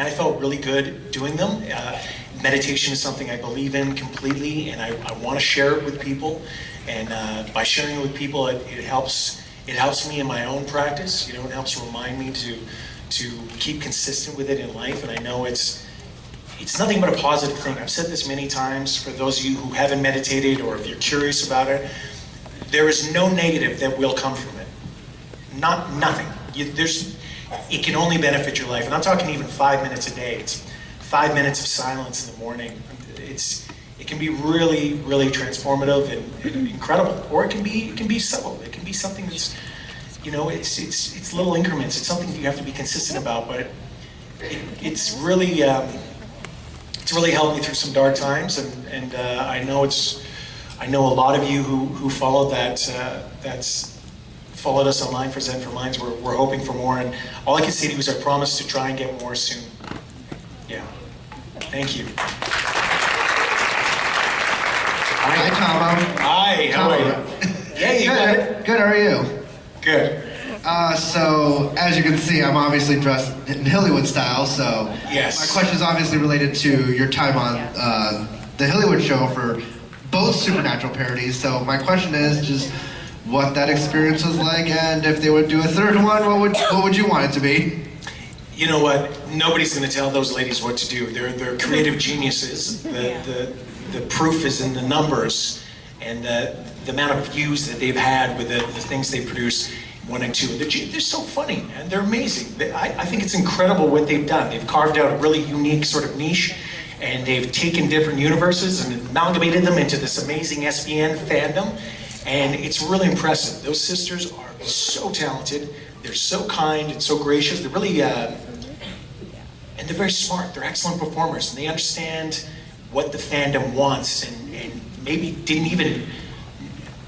and I felt really good doing them. Meditation is something I believe in completely, and I want to share it with people. And by sharing it with people, it helps me in my own practice. You know, it helps remind me to keep consistent with it in life. And I know it's nothing but a positive thing. I've said this many times for those of you who haven't meditated, or if you're curious about it, there is no negative that will come from it. Nothing. It can only benefit your life. And I'm talking even 5 minutes a day. It's 5 minutes of silence in the morning. It can be really, really transformative and incredible. Or it can be subtle. It can be something that's, you know, it's little increments. It's something you have to be consistent about. But it's really helped me through some dark times. And I know a lot of you who followed that's followed us online for Zen for Minds. We're hoping for more, and all I can say to you is I promise to try and get more soon. Yeah. Thank you. Hi, Tahmoh. Hi, how are you? Yeah, you got it. Good, how are you? Good. So, as you can see, I'm obviously dressed in Hollywood style, so yes. My question is obviously related to your time on the Hollywood show for both supernatural parodies. So my question is just what that experience was like, and if they would do a third one, what would you want it to be? You know what? Nobody's going to tell those ladies what to do. They're creative geniuses. The proof is in the numbers and the amount of views that they've had with the things they produce. 1 and 2. They're so funny and they're amazing. I think it's incredible what they've done. They've carved out a really unique sort of niche, and they've taken different universes and amalgamated them into this amazing SBN fandom. And it's really impressive. Those sisters are so talented. They're so kind and so gracious. They're really, and they're very smart. They're excellent performers, and they understand what the fandom wants and maybe didn't even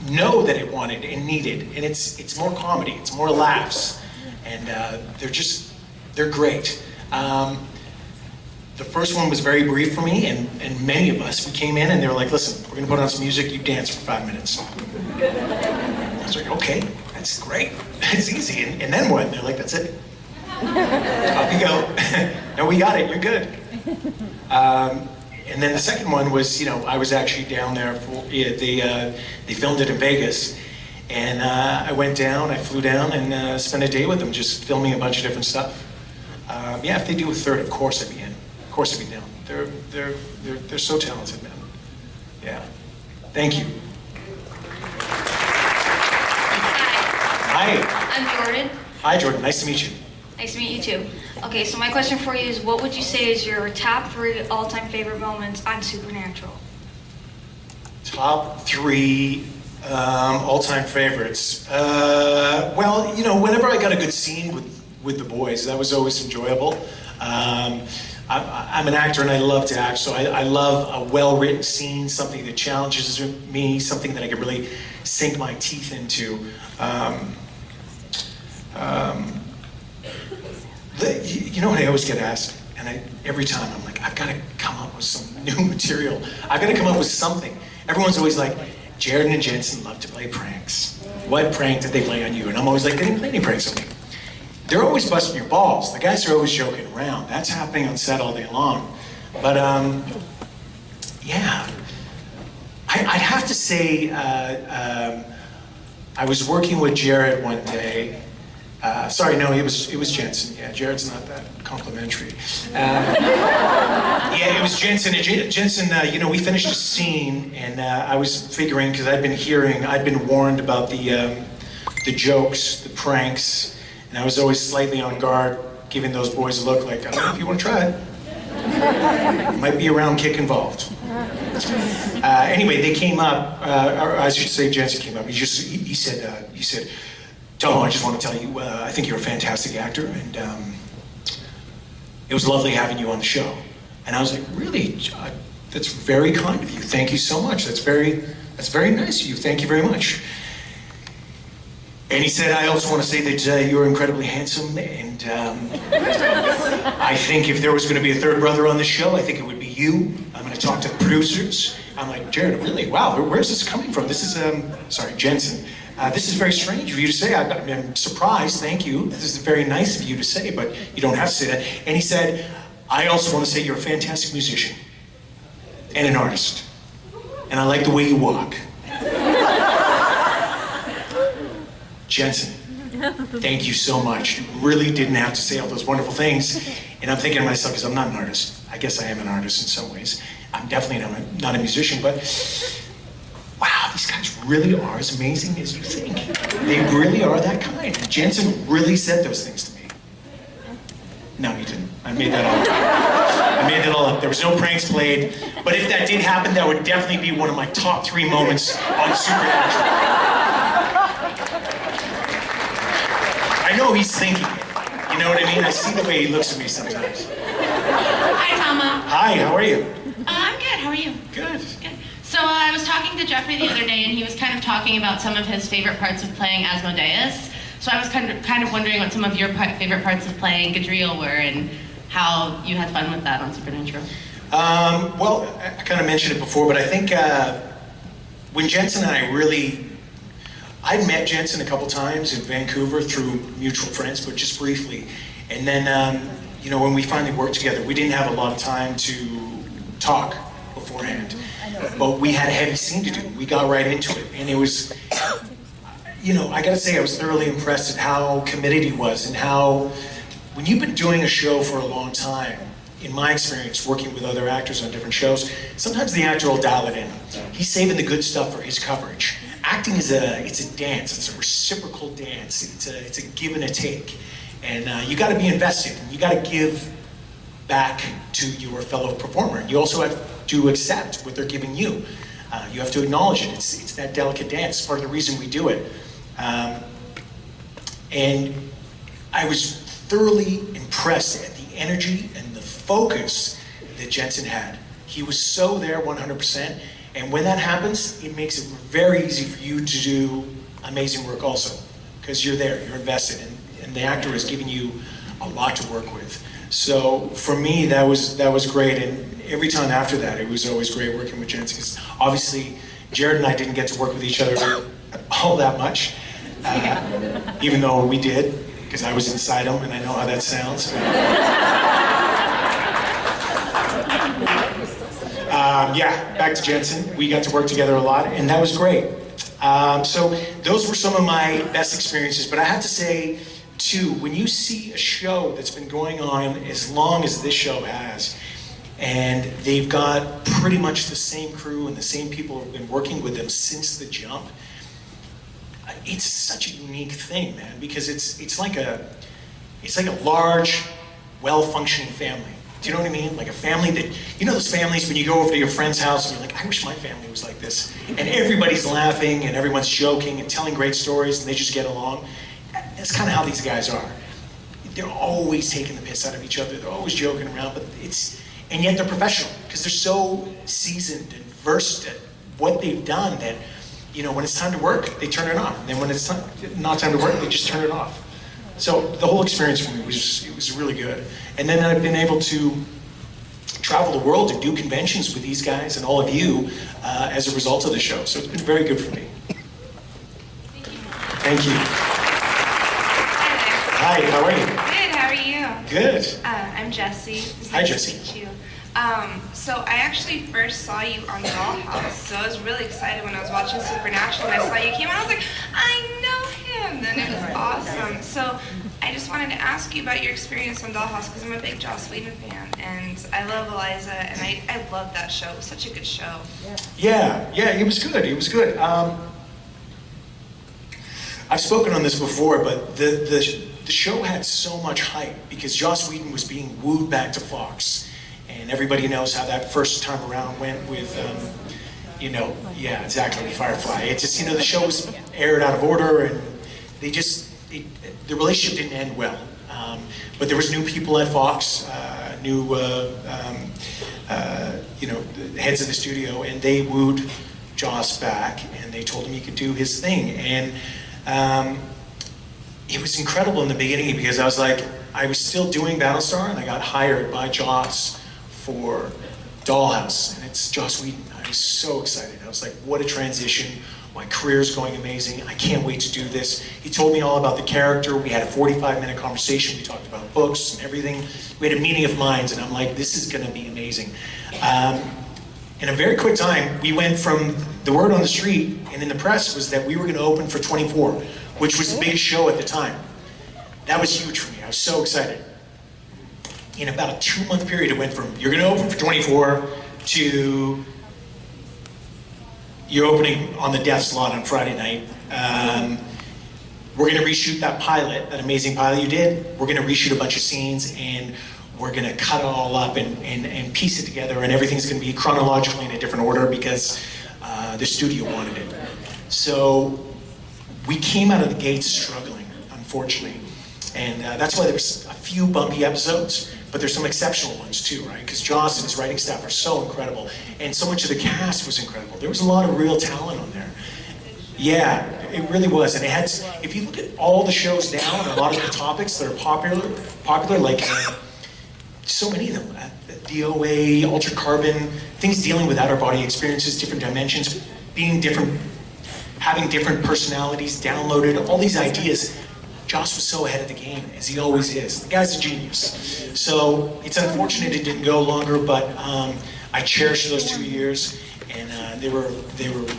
know that it wanted and needed. And it's more comedy, it's more laughs, and they're great. The first one was very brief for me, and many of us, we came in and they were like, listen, we're gonna put on some music, you dance for 5 minutes. I was like, okay, that's great, it's easy. And then what? And they're like, that's it. Off you go. No, we got it, you're good. And then the second one was, you know, I was actually down there for, they filmed it in Vegas. And I went down, I flew down and spent a day with them, just filming a bunch of different stuff. Yeah, if they do a third, of course I'd be in. Of course I'd be down. They're so talented, man. Yeah. Thank you. Hi. I'm Jordan. Hi, Jordan. Nice to meet you. Nice to meet you too. Okay, so my question for you is, what would you say is your top 3 all-time favorite moments on Supernatural? Top 3 all-time favorites. Well, you know, whenever I got a good scene with the boys, that was always enjoyable. I'm an actor and I love to act, so I love a well-written scene, something that challenges me, something that I can really sink my teeth into. You know what I always get asked, and every time I'm like, I've got to come up with some new material. I've got to come up with something. Everyone's always like, Jared and Jensen love to play pranks. What prank did they play on you? And I'm always like, they didn't play any pranks on me. They're always busting your balls. The guys are always joking around. That's happening on set all day long. But yeah, I'd have to say, I was working with Jared one day. Sorry, no, it was Jensen. Yeah, Jared's not that complimentary. Yeah, it was Jensen. Jensen, you know, we finished a scene, and I was figuring, because I'd been warned about the jokes, the pranks, and I was always slightly on guard, giving those boys a look like, I don't know if you want to try it. Might be a round kick involved. Anyway, they came up, or I should say Jensen came up. He said, Tahmoh, I just want to tell you, I think you're a fantastic actor, and it was lovely having you on the show. And I was like, really? That's very kind of you. Thank you so much. That's very nice of you. Thank you very much. And he said, I also want to say that you're incredibly handsome, and I think if there was going to be a third brother on the show, I think it would be you. I'm going to talk to the producers. I'm like, Jared, really? Wow, where's this coming from? This is, sorry, Jensen. This is very strange of you to say. I'm surprised, thank you. This is very nice of you to say, but you don't have to say that. And he said, I also want to say you're a fantastic musician and an artist. And I like the way you walk. Jensen, thank you so much. You really didn't have to say all those wonderful things. And I'm thinking to myself, because I'm not an artist. I guess I am an artist in some ways. I'm definitely not a musician, but wow, these guys really are as amazing as you think. They really are that kind. Jensen really said those things to me. No, he didn't. I made that all up. I made that all up. There was no pranks played. But if that did happen, that would definitely be one of my top 3 moments on Supernatural. I know he's thinking it. You know what I mean? I see the way he looks at me sometimes. Hi, Tahmoh. Hi, how are you? I'm good. How are you? Good. Good. So I was talking to Jeffrey the other day, and he was kind of talking about some of his favorite parts of playing Asmodeus. So I was kind of wondering what some of your favorite parts of playing Gadriel were, and how you had fun with that on Supernatural. Well, I kind of mentioned it before, but I think when Jensen and I'd met Jensen a couple times in Vancouver through mutual friends, but just briefly. And then, you know, when we finally worked together, we didn't have a lot of time to talk beforehand. But we had a heavy scene to do. We got right into it. And it was, you know, I gotta say, I was thoroughly impressed at how committed he was and how, when you've been doing a show for a long time, in my experience, working with other actors on different shows, sometimes the actor will dial it in. He's saving the good stuff for his coverage. Acting is it's a dance. It's a reciprocal dance. It's a give and a take, and you got to be invested. You got to give back to your fellow performer. You also have to accept what they're giving you. You have to acknowledge it. It's that delicate dance. It's part of the reason we do it. And I was thoroughly impressed at the energy and the focus that Jensen had. He was so there 100%. And when that happens, it makes it very easy for you to do amazing work also. Because you're there, you're invested, and the actor is giving you a lot to work with. So for me, that was great. And every time after that, it was always great working with Jensen. Because obviously, Jared and I didn't get to work with each other all that much. Even though we did, because I was inside him, and I know how that sounds. Yeah, back to Jensen. We got to work together a lot, and that was great. So those were some of my best experiences, but I have to say, too, when you see a show that's been going on as long as this show has, and they've got pretty much the same crew and the same people who have been working with them since the jump, it's such a unique thing, man, because it's like a large, well-functioning family. Do you know what I mean? Like a family that, you know those families when you go over to your friend's house and you're like, I wish my family was like this. And everybody's laughing and everyone's joking and telling great stories and they just get along. That's kind of how these guys are. They're always taking the piss out of each other. They're always joking around, but and yet they're professional because they're so seasoned and versed at what they've done that, you know, when it's time to work, they turn it on. And then when it's not time to work, they just turn it off. So the whole experience for me was really good. And then I've been able to travel the world and do conventions with these guys and all of you as a result of the show. So it's been very good for me. Thank you. Hi there. Hi, how are you? Good, how are you? Good. I'm Jessie. It's Hi, nice Jessie. to meet you. So I actually first saw you on Dollhouse, so I was really excited when I was watching Supernatural and I saw you came out. I was like, I know him, and it was awesome. So I just wanted to ask you about your experience on Dollhouse because I'm a big Joss Whedon fan, and I love Eliza, and I love that show. It was such a good show. Yeah, it was good. It was good. I've spoken on this before, but the show had so much hype because Joss Whedon was being wooed back to Fox. And everybody knows how that first time around went with, you know, yeah, exactly, Firefly. It just, you know, the show was aired out of order and they just, the relationship didn't end well. But there was new people at Fox, new, you know, heads of the studio, and they wooed Joss back and they told him he could do his thing. And it was incredible in the beginning because I was like, I was still doing Battlestar and I got hired by Joss for Dollhouse, and it's Joss Whedon. I was so excited. I was like, what a transition, My career's going amazing. I can't wait to do this. He told me all about the character. We had a 45-minute conversation. We talked about books and everything. We had a meeting of minds, and I'm like, this is going to be amazing. In a very quick time, we went from the word on the street and in the press was that we were going to open for 24, which was the biggest show at the time. That was huge for me. I was so excited. In about a 2-month period, it went from you're going to open for 24 to you're opening on the death slot on Friday night. We're going to reshoot that pilot, that amazing pilot you did. We're going to reshoot a bunch of scenes, and we're going to cut it all up and piece it together, and everything's going to be chronologically in a different order because the studio wanted it. So we came out of the gates struggling, unfortunately. And that's why there was a few bumpy episodes, but there's some exceptional ones too, right? Because Joss and his writing staff are so incredible, and so much of the cast was incredible. There was a lot of real talent on there. Yeah, it really was. And it had, if you look at all the shows now and a lot of the topics that are popular, like so many of them, DOA, ultra carbon, things dealing with outer body experiences, different dimensions, being different, having different personalities, downloaded, all these ideas. Joss was so ahead of the game, as he always is. The guy's a genius. So it's unfortunate it didn't go longer, but I cherished those 2 years, and they were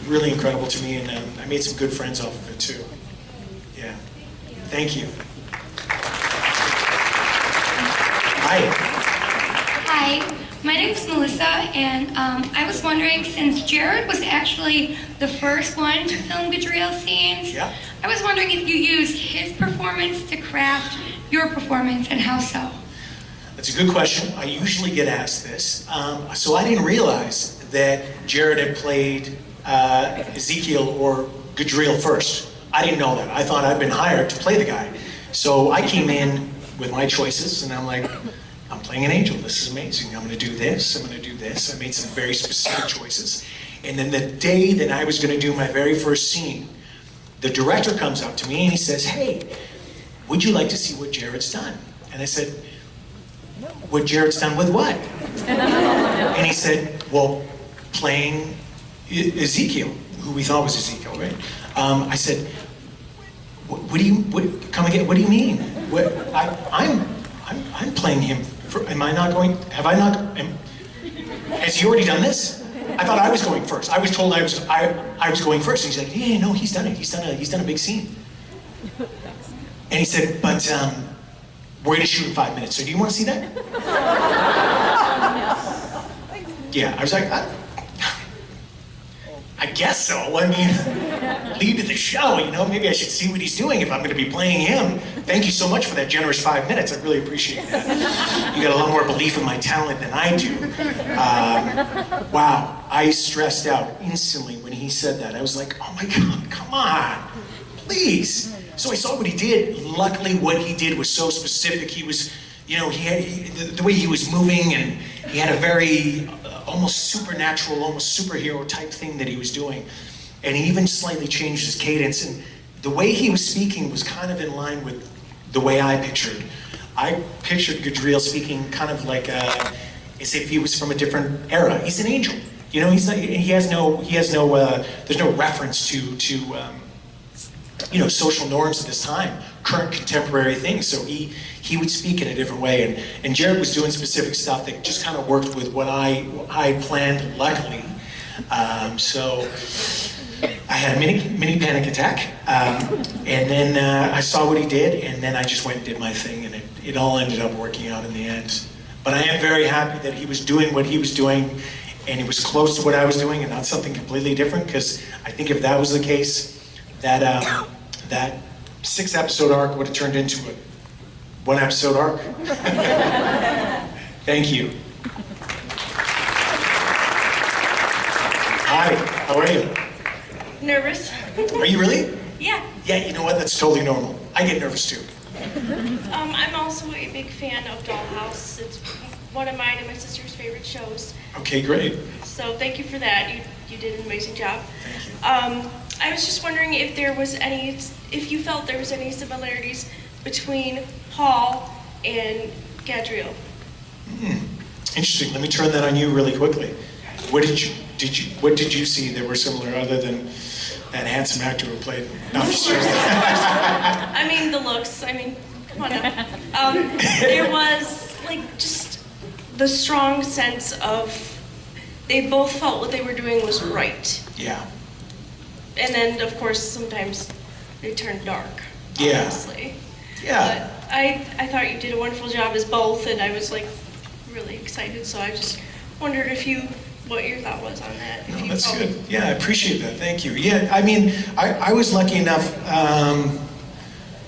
really incredible to me, and I made some good friends off of it too. Yeah. Thank you. Hi. Hi, my name is Melissa, and I was wondering, since Jared was actually the first one to film Gadriel scenes, Yeah. I was wondering if you used his performance to craft your performance, and how so? That's a good question. I usually get asked this. So I didn't realize that Jared had played Ezekiel or Gadriel first. I didn't know that. I thought I'd been hired to play the guy. So I came in with my choices, and I'm like, I'm playing an angel. This is amazing. I'm going to do this. I'm going to do this. I made some very specific choices. And then the day that I was going to do my very first scene, the director comes up to me and he says, hey, would you like to see what Jared's done? And I said, what Jared's done with what? And he said, well, playing Ezekiel, who we thought was Ezekiel, right? I said, what do you, come again, what do you mean? I'm playing him. Am I not going, have I not, has he already done this? I thought I was going first. I was told I was going first. And he's like, yeah, no, he's done it. He's done a big scene. And he said, but we're gonna shoot in 5 minutes. So do you want to see that? Yeah, I was like, I guess so. I mean, lead to the show, you know, maybe I should see what he's doing if I'm going to be playing him. Thank you so much for that generous 5 minutes. I really appreciate that. You got a lot more belief in my talent than I do. Wow, I stressed out instantly when he said that. I was like, oh my God, come on, please. So I saw what he did. Luckily, what he did was so specific. He was, you know, the way he was moving, and he had a very almost supernatural, almost superhero type thing that he was doing. And he even slightly changed his cadence, and the way he was speaking was kind of in line with the way I pictured. I pictured Gadriel speaking kind of like as if he was from a different era. He's an angel, you know. He's not, there's no reference to you know, social norms at this time, current contemporary things. So he would speak in a different way, and Jared was doing specific stuff that just kind of worked with what I planned, luckily. So I had a mini panic attack, and then I saw what he did, and then I just went and did my thing, and it all ended up working out in the end. But I am very happy that he was doing what he was doing, and it was close to what I was doing, and not something completely different, because I think if that was the case, that 6-episode arc would have turned into a 1-episode arc. Thank you. Hi, how are you? Nervous. Are you really? Yeah. Yeah, you know what? That's totally normal. I get nervous too. I'm also a big fan of Dollhouse. It's one of mine and my sister's favorite shows. Okay, great. So thank you for that. You did an amazing job. Thank you. I was just wondering if you felt there was any similarities between Paul and Gadriel. Interesting. Let me turn that on you really quickly. What did you see that were similar other than that handsome actor who played. No, I'm just joking. I mean, the looks. I mean, come on now. There was like just the strong sense of they both felt what they were doing was right. Yeah. And then, of course, sometimes they turned dark. Yeah. Obviously. Yeah. But I thought you did a wonderful job as both, and I was like really excited. So I just wondered what your thought was on that. If No, you that's felt- good. Yeah, I appreciate that. Thank you. Yeah, I mean, I was lucky enough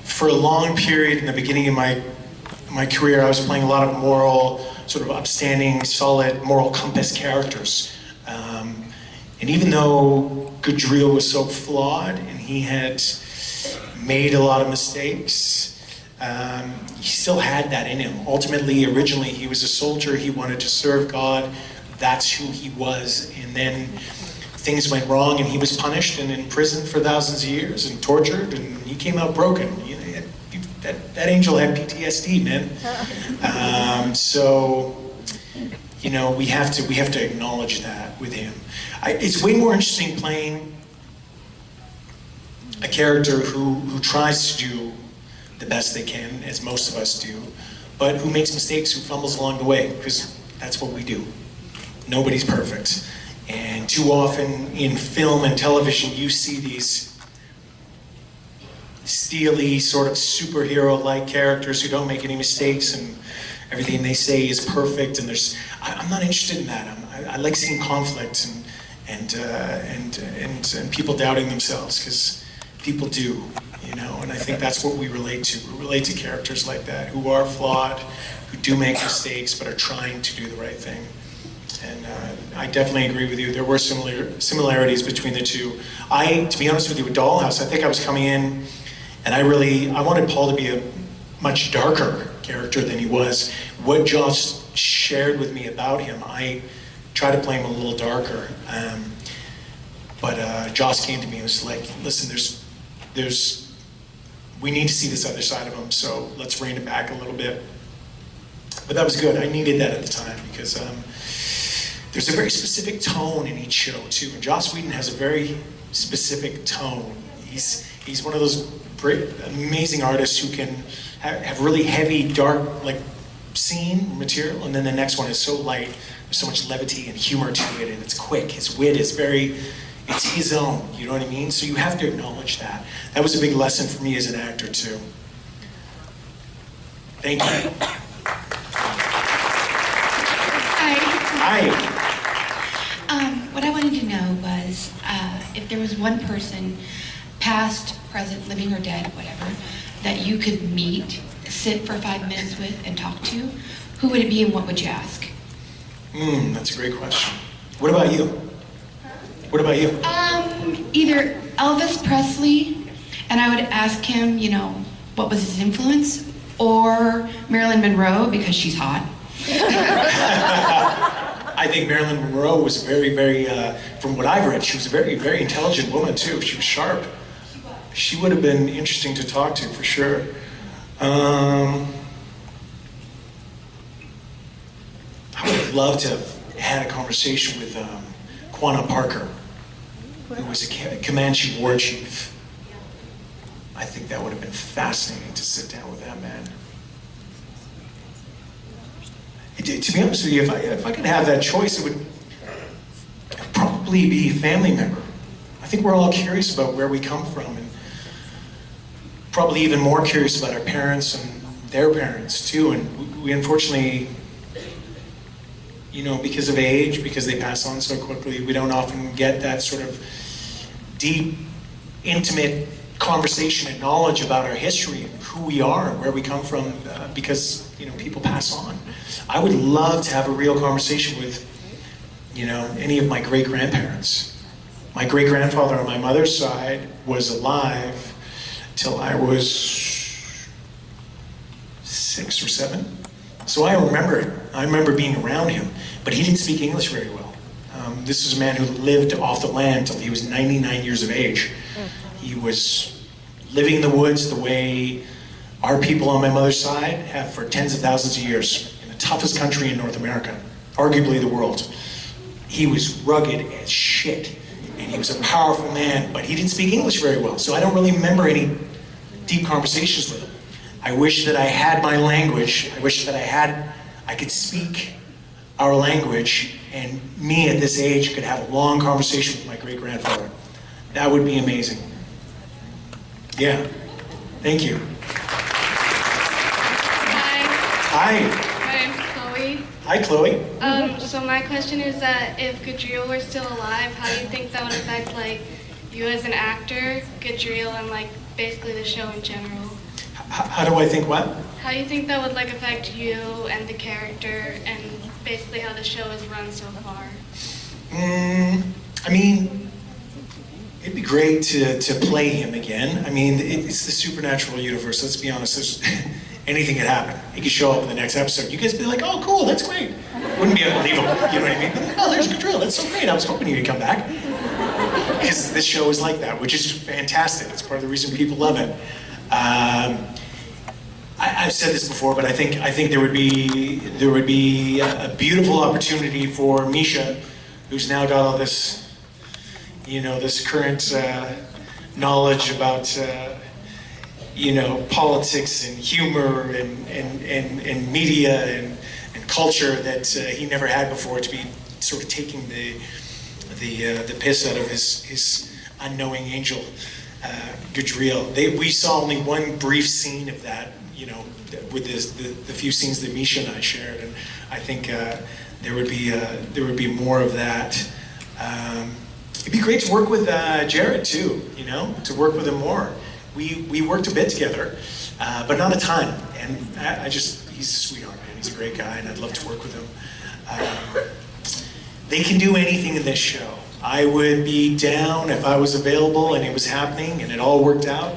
for a long period in the beginning of my career. I was playing a lot of moral, sort of upstanding, solid, moral compass characters. And even though Gadriel was so flawed and he had made a lot of mistakes, he still had that in him. Ultimately, originally, he was a soldier. He wanted to serve God. That's who he was. And then things went wrong and he was punished and in prison for thousands of years and tortured, and he came out broken. You know, that angel had PTSD, man. So, you know, we have to acknowledge that with him. It's way more interesting playing a character who tries to do the best they can, as most of us do, but who makes mistakes, who fumbles along the way, because that's what we do. Nobody's perfect. And too often in film and television, you see these steely, sort of superhero-like characters who don't make any mistakes and everything they say is perfect. And I'm not interested in that. I like seeing conflict and people doubting themselves, because people do, you know. And I think that's what we relate to. We relate to characters like that who are flawed, who do make mistakes, but are trying to do the right thing. And I definitely agree with you. There were similarities between the two. To be honest with you, with Dollhouse, I think I was coming in, and I wanted Paul to be a much darker character than he was. What Josh shared with me about him, I tried to play him a little darker. But Josh came to me and was like, "Listen, we need to see this other side of him, so let's rein it back a little bit." But that was good. I needed that at the time, because there's a very specific tone in each show too. And Joss Whedon has a very specific tone. He's one of those great, amazing artists who can have really heavy, dark, like scene material, and then the next one is so light. There's so much levity and humor to it, and it's quick. His wit is it's his own. You know what I mean? So you have to acknowledge that. That was a big lesson for me as an actor too. Thank you. Hi. What I wanted to know was if there was one person, past, present, living or dead, whatever, that you could meet, sit for 5 minutes with, and talk to, who would it be and what would you ask? That's a great question. What about you? What about you? Either Elvis Presley, and I would ask him, you know, what was his influence, or Marilyn Monroe, because she's hot. I think Marilyn Monroe was very, very, from what I've read, she was a very, very intelligent woman too. She was sharp. She would have been interesting to talk to for sure. I would have loved to have had a conversation with Quanah Parker, who was a Comanche war chief. I think that would have been fascinating to sit down with that man. To be honest with you, if I could have that choice, it would probably be a family member. I think we're all curious about where we come from, and probably even more curious about our parents and their parents too. And we unfortunately, you know, because of age, because they pass on so quickly, we don't often get that sort of deep, intimate conversation and knowledge about our history and who we are and where we come from, because, you know, people pass on. I would love to have a real conversation with, you know, any of my great-grandparents. My great-grandfather on my mother's side was alive till I was 6 or 7. So I remember it. I remember being around him, but he didn't speak English very well. This is a man who lived off the land till he was 99 years of age. He was living in the woods the way our people on my mother's side have for tens of thousands of years, in the toughest country in North America, arguably the world. He was rugged as shit, and he was a powerful man, but he didn't speak English very well, so I don't really remember any deep conversations with him. I wish that I had my language. I wish that I could speak our language, and me at this age could have a long conversation with my great-grandfather. That would be amazing. Yeah. Thank you. Hi. Hi. My name's Chloe. Hi, Chloe. So my question is that if Gadriel were still alive, how do you think that would affect like you as an actor, Gadriel, and like basically the show in general? How do I think what? How do you think that would like affect you and the character and basically how the show is run so far? I mean, it'd be great to play him again. I mean, it's the supernatural universe. Let's be honest. Anything could happen. He could show up in the next episode. You guys would be like, oh, cool, that's great. Wouldn't be unbelievable, you know what I mean? Oh, there's Gadriel, that's so great. I was hoping he'd come back. Because this show is like that, which is fantastic. It's part of the reason people love it. I've said this before, but I think there would be a beautiful opportunity for Misha, who's now got all this, you know, this current knowledge about politics and humor and media and culture that he never had before, to be sort of taking the piss out of his unknowing angel, Gadriel. We saw only one brief scene of that, you know, with the few scenes that Misha and I shared, and I think there would be more of that. It'd be great to work with Jared too, you know, to work with him more. We worked a bit together, but not a ton, and he's a sweetheart, man. He's a great guy, and I'd love to work with him. They can do anything in this show. I would be down if I was available and it was happening and it all worked out.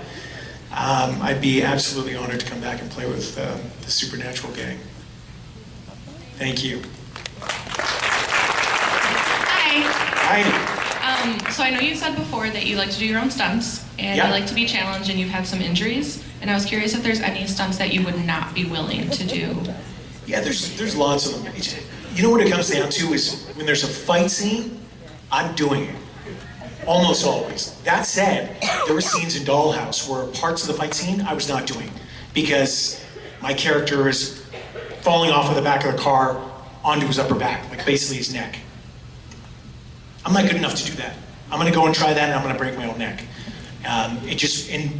I'd be absolutely honored to come back and play with the Supernatural gang. Thank you. Hi. Hi. So I know you said before that you like to do your own stunts and you like to be challenged, and you've had some injuries. And I was curious if there's any stunts that you would not be willing to do. Yeah, there's lots of them. You know what it comes down to is when there's a fight scene, I'm doing it. Almost always. That said, there were scenes in Dollhouse where parts of the fight scene I was not doing because my character is falling off of the back of the car onto his upper back, like basically his neck. I'm not good enough to do that. I'm gonna go and try that and I'm gonna break my own neck. And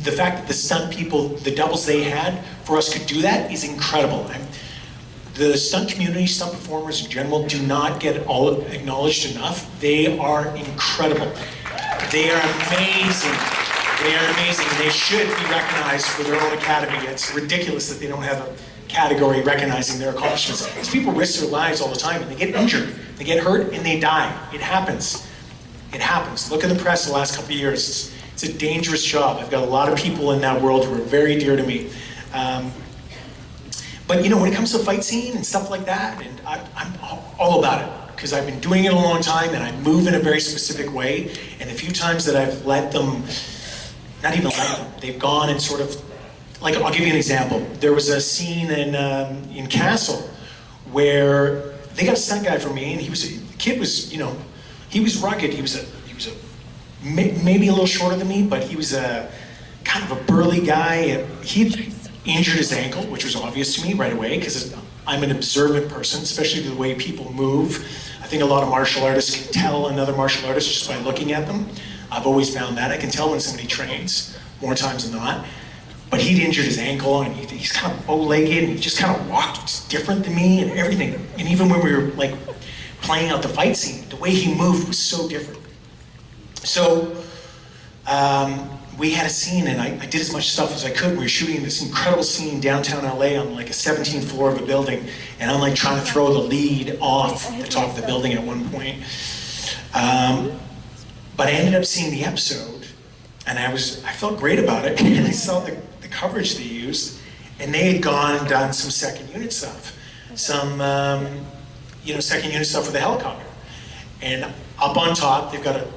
the fact that the stunt people, the doubles they had for us could do that is incredible. The stunt community, stunt performers in general, do not get all acknowledged enough. They are incredible. They are amazing. They are amazing, and they should be recognized for their own academy. It's ridiculous that they don't have a category recognizing their accomplishments. These people risk their lives all the time, and they get injured, they get hurt, and they die. It happens. It happens. Look in the press the last couple of years. It's a dangerous job. I've got a lot of people in that world who are very dear to me. But you know, when it comes to fight scene and stuff like that, and I'm all about it, because I've been doing it a long time and I move in a very specific way, and the few times that I've let them, not even let them, they've gone and sort of, like, I'll give you an example. There was a scene in Castle where they got a stunt guy for me, and the kid was, you know, he was rugged. He was maybe a little shorter than me, but he was a kind of a burly guy, and he injured his ankle, which was obvious to me right away because I'm an observant person, especially the way people move. I think a lot of martial artists can tell another martial artist just by looking at them. I've always found that. I can tell when somebody trains, more times than not. But he'd injured his ankle, and he's kind of bow-legged, and he just kind of walked different than me and everything. And even when we were like playing out the fight scene, the way he moved was so different. So we had a scene, and I did as much stuff as I could. We were shooting this incredible scene downtown LA on like a 17th floor of a building, and I'm like trying to throw the lead off the top of the building at one point. But I ended up seeing the episode, and I felt great about it, and I saw the coverage they used, and they had gone and done some second unit stuff, some second unit stuff with a helicopter, and up on top they've got a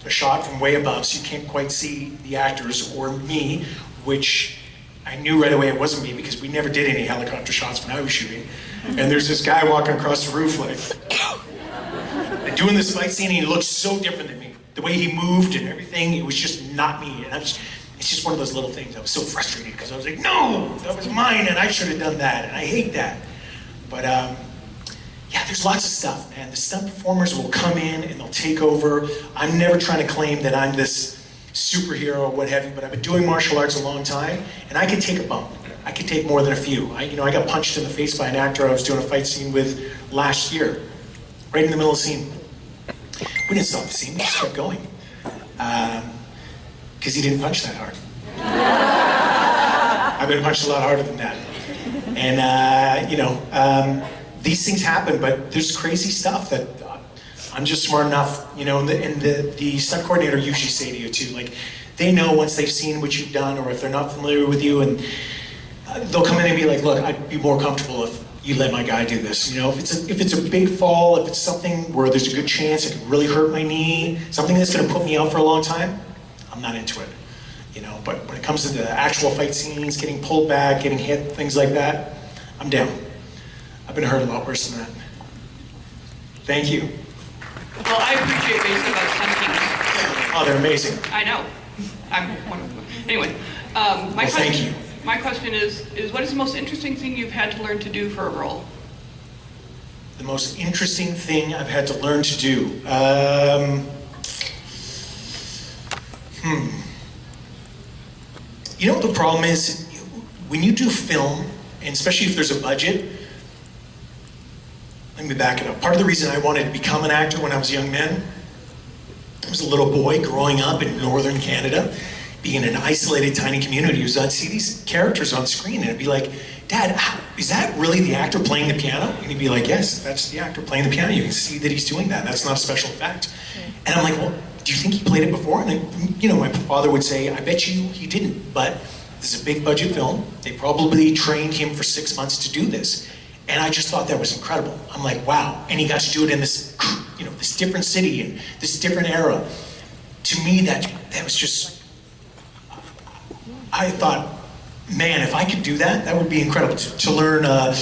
shot from way above, so you can't quite see the actors or me, which I knew right away it wasn't me because we never did any helicopter shots when I was shooting. And there's this guy walking across the roof like doing this fight scene, and he looks so different than me. The way he moved and everything, it was just not me. And it's just one of those little things. I was so frustrated because I was like, no, that was mine and I should have done that and I hate that. But yeah, there's lots of stuff, man. The stunt performers will come in and they'll take over. I'm never trying to claim that I'm this superhero or what have you, but I've been doing martial arts a long time and I can take a bump. I could take more than a few. I got punched in the face by an actor I was doing a fight scene with last year, right in the middle of the scene. We didn't stop the scene, we just kept going. Because he didn't punch that hard. I've been punched a lot harder than that. And, these things happen, but there's crazy stuff that I'm just smart enough, and the stunt coordinator usually say to you too, like, they know once they've seen what you've done, or if they're not familiar with you, and they'll come in and be like, look, I'd be more comfortable if you let my guy do this. If it's a big fall, if it's something where there's a good chance it could really hurt my knee, something that's gonna put me out for a long time, I'm not into it. But when it comes to the actual fight scenes, getting pulled back, getting hit, things like that, I'm down. I've been hurt a lot worse than that. Thank you. Well, I appreciate what you said about stunt teams. Oh, they're amazing. I know. I'm one of them. Anyway, thank you. My question is what is the most interesting thing you've had to learn to do for a role? The most interesting thing I've had to learn to do. The problem is, when you do film, and especially if there's a budget, let me back it up. Part of the reason I wanted to become an actor when I was a young man, I was a little boy growing up in northern Canada, being in an isolated, tiny community. I'd see these characters on screen and I'd be like, Dad, is that really the actor playing the piano? And he'd be like, yes, that's the actor playing the piano. You can see that he's doing that. That's not a special effect. And I'm like, well, do you think he played it before? And my father would say, I bet you he didn't, but this is a big budget film. They probably trained him for 6 months to do this. And I just thought that was incredible. I'm like, wow. And he got to do it in this, this different city and this different era. To me, that was just, I thought, man, if I could do that, that would be incredible. To learn to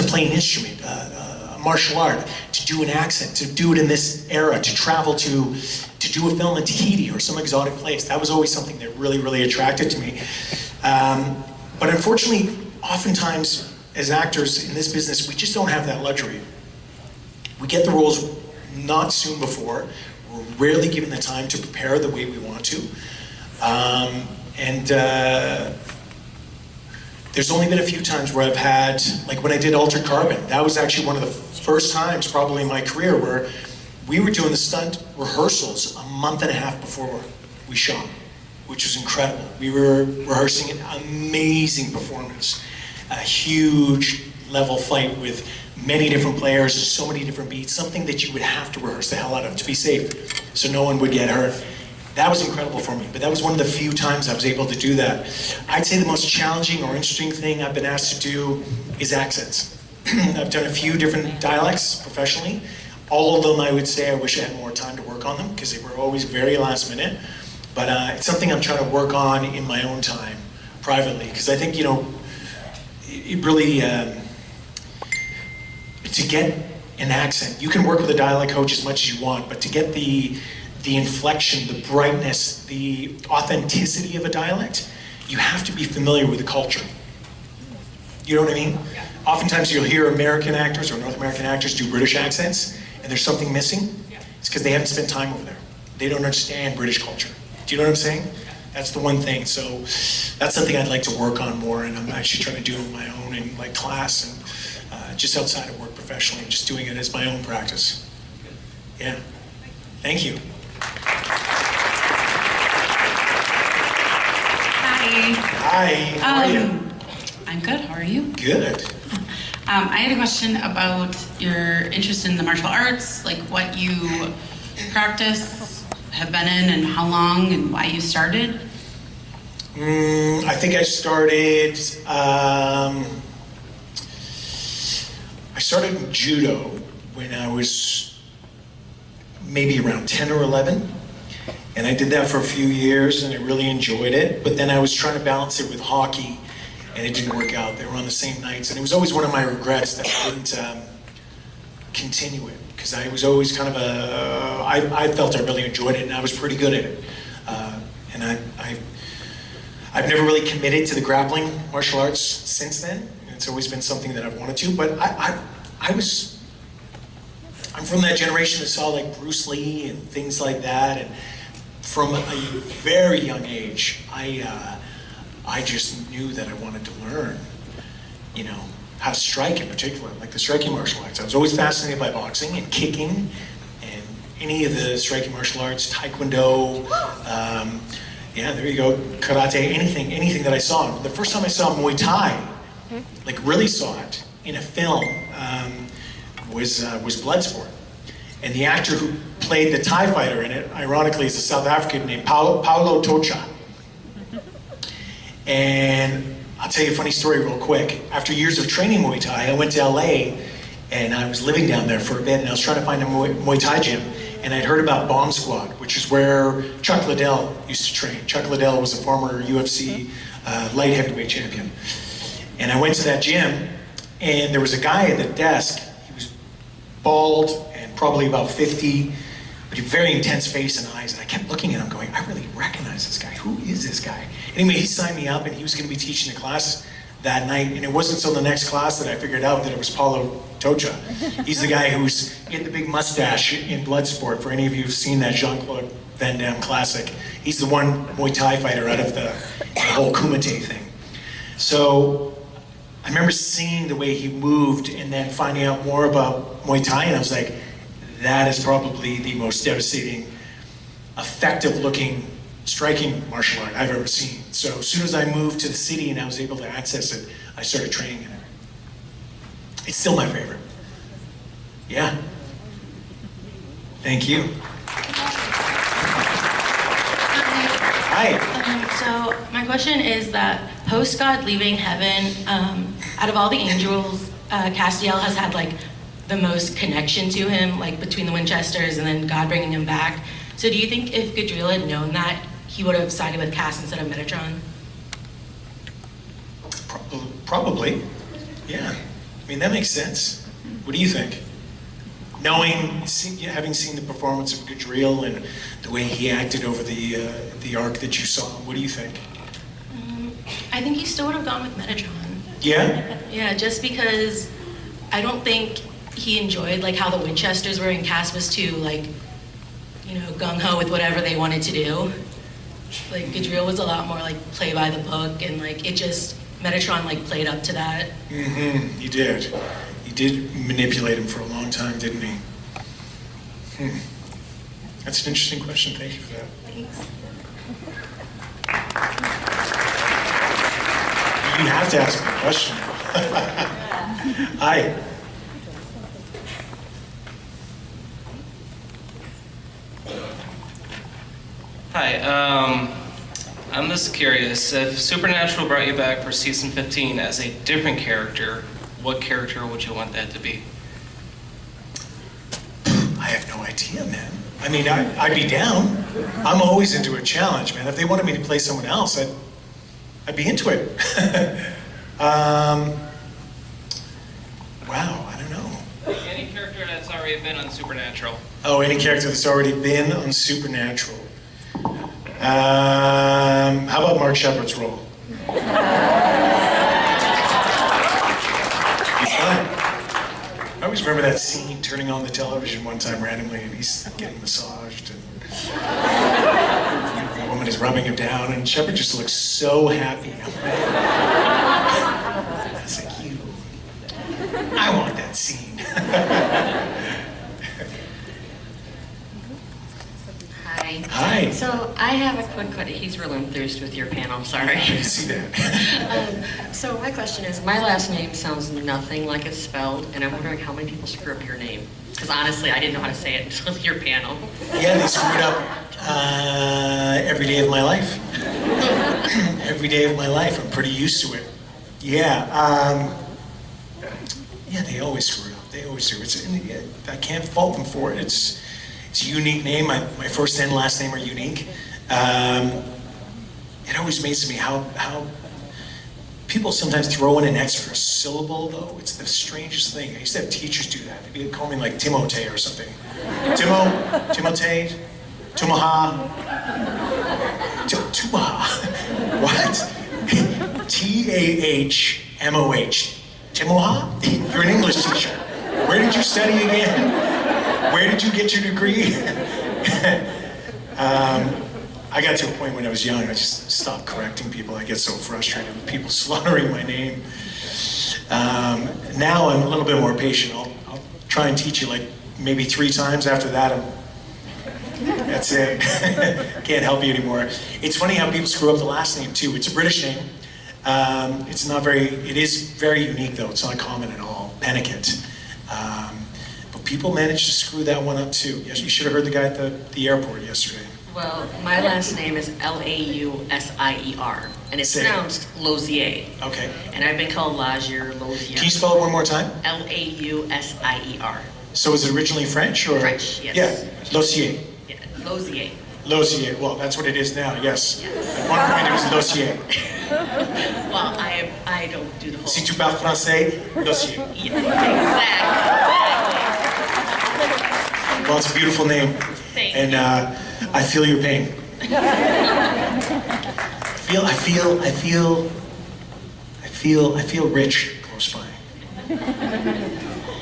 play an instrument, a martial art, to do an accent, to do it in this era, to travel to do a film in Tahiti or some exotic place. That was always something that really, really attracted to me. But unfortunately, oftentimes, as actors in this business, we just don't have that luxury. We get the roles not soon before. We're rarely given the time to prepare the way we want to. There's only been a few times where I've had, like when I did Altered Carbon, that was actually one of the first times probably in my career where we were doing the stunt rehearsals a month and a half before we shot, which was incredible. We were rehearsing an amazing performance. A huge level fight with many different players, so many different beats, something that you would have to rehearse the hell out of to be safe, so no one would get hurt. That was incredible for me, but that was one of the few times I was able to do that. I'd say the most challenging or interesting thing I've been asked to do is accents. I've done a few different dialects professionally. All of them, I would say, I wish I had more time to work on them, because they were always very last minute. But it's something I'm trying to work on in my own time, privately, because I think, it really, to get an accent, you can work with a dialect coach as much as you want, but to get the inflection, the brightness, the authenticity of a dialect, you have to be familiar with the culture. You know what I mean? Yeah. Oftentimes you'll hear American actors or North American actors do British accents, and there's something missing. Yeah. It's because they haven't spent time over there. They don't understand British culture. Do you know what I'm saying? That's the one thing. So that's something I'd like to work on more, and I'm actually trying to do it my own in my class and just outside of work professionally, just doing it as my own practice. Yeah. Thank you. Hi. Hi. How are you? I'm good. How are you? Good. I had a question about your interest in the martial arts, like what you practice, have been in, and how long, and why you started. I think I started. I started in judo when I was maybe around 10 or 11. And I did that for a few years and I really enjoyed it. But then I was trying to balance it with hockey and it didn't work out. They were on the same nights. And it was always one of my regrets that I didn't continue it because I was always kind of I felt I really enjoyed it and I was pretty good at it. And I've never really committed to the grappling martial arts since then. It's always been something that I've wanted to, but I'm from that generation that saw like Bruce Lee and things like that, and from a very young age, I just knew that I wanted to learn, you know, how to strike in particular, like the striking martial arts. I was always fascinated by boxing and kicking and any of the striking martial arts, taekwondo, yeah, there you go, karate, anything that I saw. The first time I saw Muay Thai, like really saw it in a film, was Bloodsport. And the actor who played the Thai fighter in it, ironically, is a South African named Paulo Tocha. And I'll tell you a funny story real quick. After years of training Muay Thai, I went to LA and I was living down there for a bit and I was trying to find a Muay Thai gym. And I'd heard about Bomb Squad, which is where Chuck Liddell used to train. Chuck Liddell was a former UFC light heavyweight champion. And I went to that gym and there was a guy at the desk. He was bald and probably about 50, but a very intense face and eyes. And I kept looking at him going, I really recognize this guy. Who is this guy? Anyway, he signed me up and he was going to be teaching the class that night. And it wasn't until the next class that I figured out that it was Paulo Tocha. He's the guy he had the big mustache in Bloodsport. For any of you who've seen that Jean-Claude Van Damme classic, he's the one Muay Thai fighter out of the whole Kumite thing. So I remember seeing the way he moved and then finding out more about Muay Thai, and I was like, that is probably the most devastating, effective-looking, striking martial art I've ever seen. So as soon as I moved to the city and I was able to access it, I started training in it. It's still my favorite. Yeah. Thank you. Hi. So my question is that post God leaving heaven, out of all the angels, Castiel has had like the most connection to him, like between the Winchesters and then God bringing him back. So do you think if Gadriel had known that, he would have sided with Cass instead of Metatron? Probably. Yeah. I mean, that makes sense. What do you think? Knowing, having seen the performance of Gadriel and the way he acted over the arc that you saw, what do you think? I think he still would have gone with Metatron. Yeah? Yeah, just because I don't think he enjoyed like how the Winchesters were and Cass was too like, you know, gung-ho with whatever they wanted to do. Like Gadriel was a lot more like play by the book and like it just, Metatron like played up to that. Mm-hmm, he did. He did manipulate him for a long time, didn't he? That's an interesting question, thank you for that. Thanks. You have to ask me a question. Hi. Hi, I'm just curious, if Supernatural brought you back for season 15 as a different character, what character would you want that to be? I have no idea, man. I mean, I'd be down. I'm always into a challenge, man. If they wanted me to play someone else, I'd be into it. Wow, I don't know. Any character that's already been on Supernatural. Oh, any character that's already been on Supernatural. How about Mark Shepard's role? He's fine. I always remember that scene turning on the television one time randomly and he's getting massaged and the woman is rubbing him down and Shepard just looks so happy. I was like, I want that scene. Hi. Hi. So I have a quick question. He's real enthused with your panel, sorry. I can see that. So my question is, my last name sounds nothing like it's spelled, and I'm wondering how many people screw up your name. Because honestly, I didn't know how to say it until your panel. Yeah, they screw it up every day of my life. Every day of my life. I'm pretty used to it. Yeah. Yeah, they always screw it up. They always do. I can't fault them for it. It's a unique name. My first and last name are unique. It always amazes me how People sometimes throw in an extra syllable, though. It's the strangest thing. I used to have teachers do that. They'd call me like Timote or something. Timote, Tumaha, Tumaha. What? Tahmoh. Timoha? You're an English teacher. Where did you study again? Where did you get your degree? I got to a point when I was young, I just stopped correcting people. I get so frustrated with people slaughtering my name. Now I'm a little bit more patient. I'll try and teach you like maybe 3 times. After that, that's it. Can't help you anymore. It's funny how people screw up the last name too. It's a British name. It is very unique though. It's not common at all. Penikett. But people manage to screw that one up too. Yes, you should have heard the guy at the airport yesterday. Well, my last name is Lausier, and it's pronounced Lozier. Okay. And I've been called Lazier, Lozier. Can you spell it one more time? Lausier. So is it originally French or? French, yes. Yeah, Lozier. Yeah, Lozier. Lozier. Well, that's what it is now. Yes. At one point it was Lozier. Well, I don't do the whole. Si tu parles français, Lozier. Yeah, exactly. Well, it's a beautiful name. Thank and I feel your pain. I feel rich close by.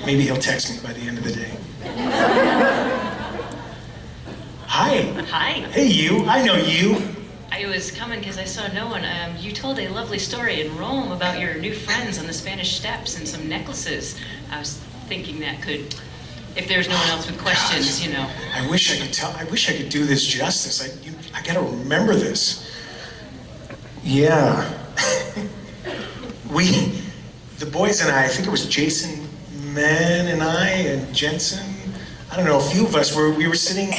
Maybe he'll text me by the end of the day. Hi. Hi. Hey, you. I know you. I was coming because I saw no one. You told a lovely story in Rome about your new friends on the Spanish Steps and some necklaces. I was thinking that could, if there's no one else with questions, you know. I wish I could do this justice. I gotta remember this. Yeah. The boys and I think it was Jason Mann and I and Jensen. I don't know, a few of us we were sitting.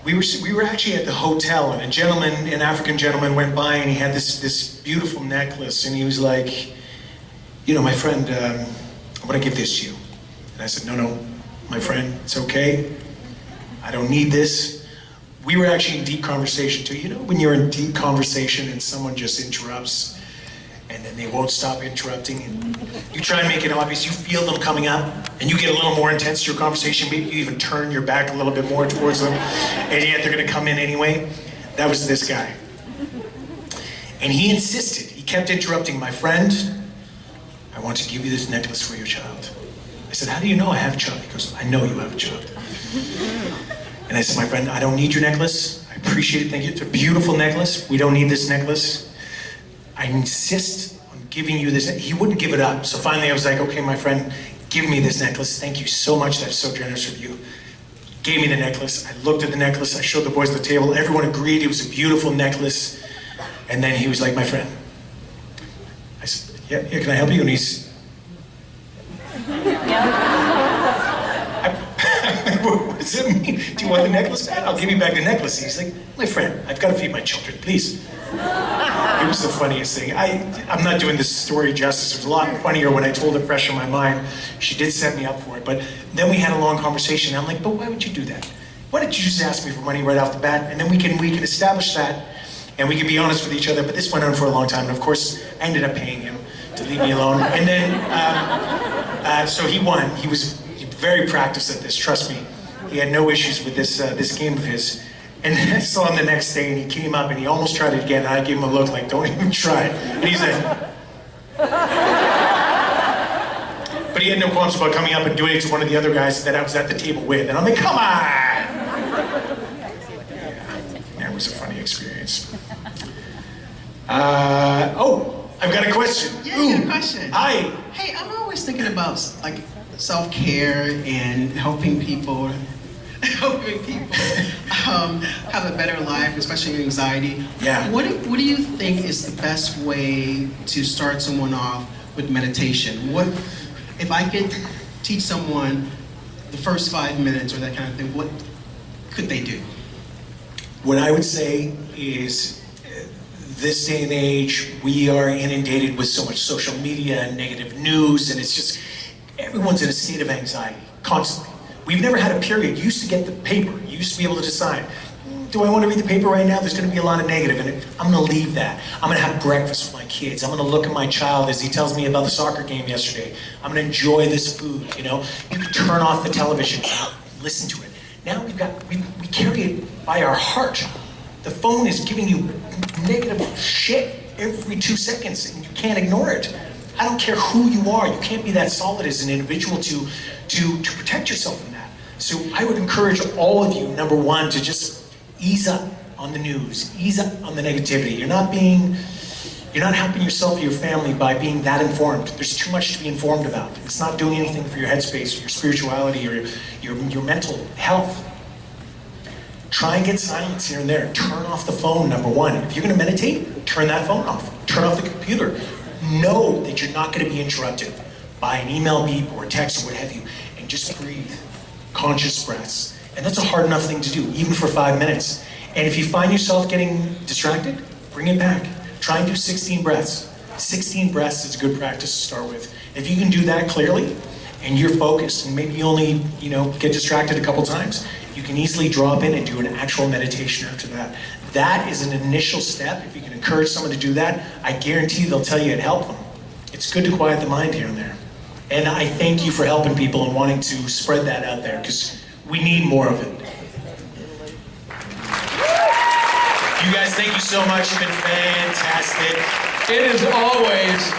We were actually at the hotel, and an African gentleman went by, and he had this beautiful necklace, and he was like, you know, my friend, I want to give this to you. And I said, no, my friend, it's okay. I don't need this. We were actually in deep conversation too. You know, when you're in deep conversation and someone just interrupts, and then they won't stop interrupting, and you try and make it obvious, you feel them coming up, and you get a little more intense to your conversation, maybe you even turn your back a little bit more towards them, and yet they're gonna come in anyway. That was this guy. And he insisted, he kept interrupting, my friend, I want to give you this necklace for your child. I said, how do you know I have a child? He goes, I know you have a child. And I said, my friend, I don't need your necklace. I appreciate it, thank you. It's a beautiful necklace. We don't need this necklace. I insist on giving you this. He wouldn't give it up. So finally I was like, okay, my friend, give me this necklace. Thank you so much. That's so generous of you. Gave me the necklace. I looked at the necklace. I showed the boys at the table. Everyone agreed it was a beautiful necklace. And then he was like, my friend. I said, yeah, can I help you? And he's, what does it mean? Do you want the necklace back? I'll give you back the necklace. He's like, my friend, I've got to feed my children, please. It was the funniest thing. I'm not doing this story justice. It was a lot funnier when I told it fresh in my mind. She did set me up for it, but then we had a long conversation. I'm like, but why would you do that? Why don't you just ask me for money right off the bat, and then we can establish that, and we can be honest with each other. But this went on for a long time, and of course, I ended up paying him to leave me alone. And then, so he won. He was very practiced at this. Trust me, he had no issues with this game of his. And then I saw him the next day, and he came up, and he almost tried it again, and I gave him a look like, don't even try it. And he's like... But he had no qualms about coming up and doing it to one of the other guys that I was at the table with. And I'm like, come on! Yeah, that was a funny experience. Oh, I've got a question. Yeah, I got a question. Hi. Hey, I'm always thinking about like self-care and helping people have a better life, especially with anxiety. Yeah. What do you think is the best way to start someone off with meditation? What if I could teach someone the first 5 minutes or that kind of thing? What could they do? What I would say is, this day and age, we are inundated with so much social media and negative news, and it's just, everyone's in a state of anxiety, constantly. We've never had a period. You used to get the paper. You used to be able to decide, do I want to read the paper right now? There's going to be a lot of negative in it. I'm going to leave that. I'm going to have breakfast with my kids. I'm going to look at my child as he tells me about the soccer game yesterday. I'm going to enjoy this food, you know? You can turn off the television, listen to it. Now we carry it by our heart. The phone is giving you negative shit every 2 seconds, and you can't ignore it. I don't care who you are. You can't be that solid as an individual to protect yourself from that. So I would encourage all of you, number one, to just ease up on the news, ease up on the negativity. You're not helping yourself or your family by being that informed. There's too much to be informed about. It's not doing anything for your headspace, or your spirituality, or your mental health. Try and get silence here and there. Turn off the phone, number one. If you're going to meditate, turn that phone off. Turn off the computer. Know that you're not going to be interrupted by an email beep or a text or what have you, and just breathe. Conscious breaths. And that's a hard enough thing to do, even for 5 minutes. And if you find yourself getting distracted, bring it back. Try and do 16 breaths. 16 breaths is a good practice to start with. If you can do that clearly, and you're focused, and maybe you only, get distracted a couple times, you can easily drop in and do an actual meditation after that. That is an initial step. If you can encourage someone to do that, I guarantee they'll tell you it helped them. It's good to quiet the mind here and there. And I thank you for helping people and wanting to spread that out there, because we need more of it. You guys, thank you so much. You've been fantastic. It is always